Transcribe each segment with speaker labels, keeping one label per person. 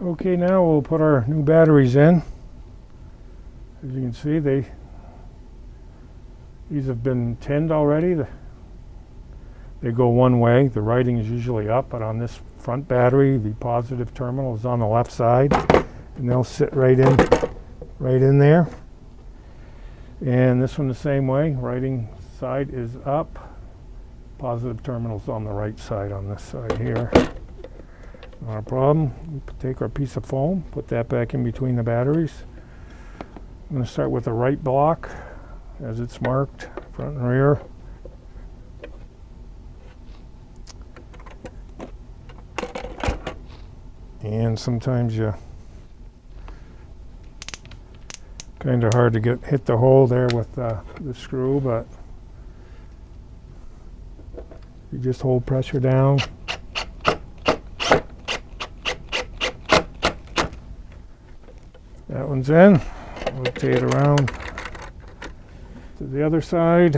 Speaker 1: Okay, now we'll put our new batteries in. As you can see, these have been tinned already. They go one way. The writing is usually up, but on this front battery, the positive terminal is on the left side, and they'll sit right in there. And this one the same way. Writing side is up. Positive terminal's on the right side on this side here. Not a problem. We take our piece of foam, put that back in between the batteries. I'm going to start with the right block as it's marked, front and rear. And sometimes you kind of hard to hit the hole there with the screw, but you just hold pressure down. That one's in. Rotate around to the other side.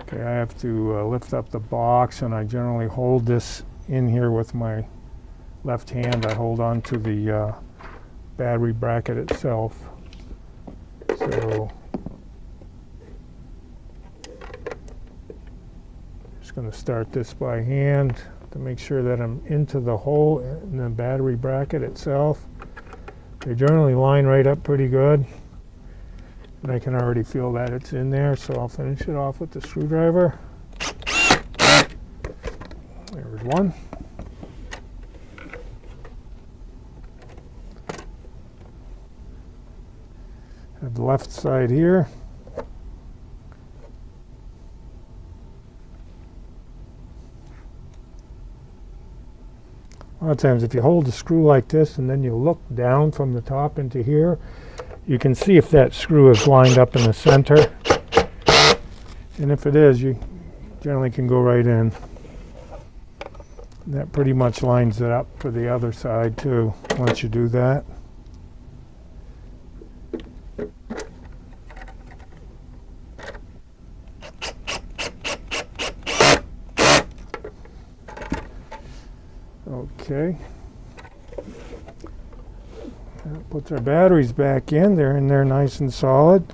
Speaker 1: Okay, I have to lift up the box, and I generally hold this in here with my left hand. I hold on to the battery bracket itself. So just going to start this by hand to make sure that I'm into the hole in the battery bracket itself. They generally line right up pretty good, and I can already feel that it's in there, so I'll finish it off with the screwdriver. There's one. Have the left side here. A lot of times if you hold the screw like this and then you look down from the top into here, you can see if that screw is lined up in the center. And if it is, you generally can go right in. That pretty much lines it up for the other side too, once you do that. Okay. That puts our batteries back in. They're in there nice and solid.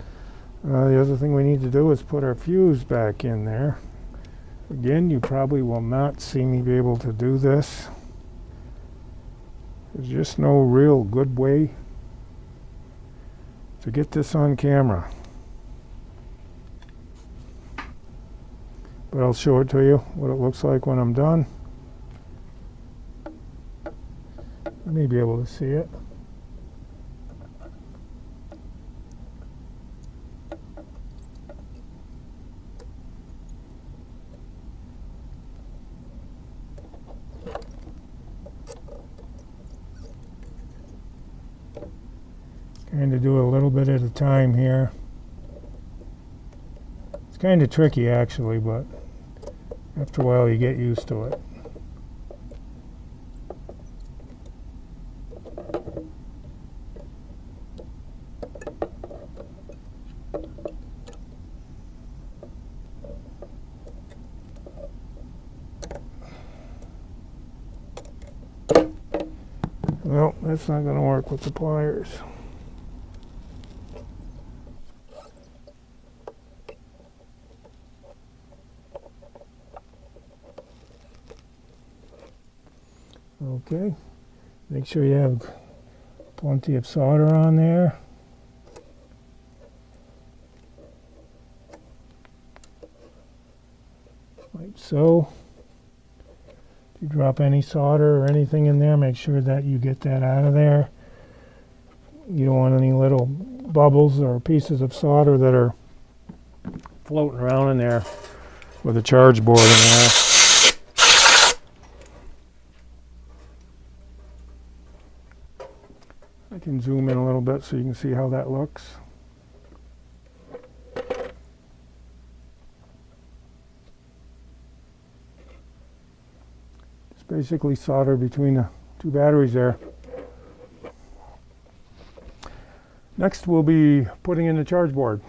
Speaker 1: The other thing we need to do is put our fuse back in there. Again, you probably will not see me be able to do this. There's just no real good way to get this on camera. But I'll show it to you, what it looks like when I'm done. You may be able to see it. Trying to do a little bit at a time here. It's kind of tricky actually, but after a while you get used to it. Well, that's not going to work with the pliers. Okay, make sure you have plenty of solder on there. Like so. If you drop any solder or anything in there, make sure that you get that out of there. You don't want any little bubbles or pieces of solder that are floating around in there with a charge board in there. I can zoom in a little bit so you can see how that looks. Just basically solder between the two batteries there. Next we'll be putting in the charge board.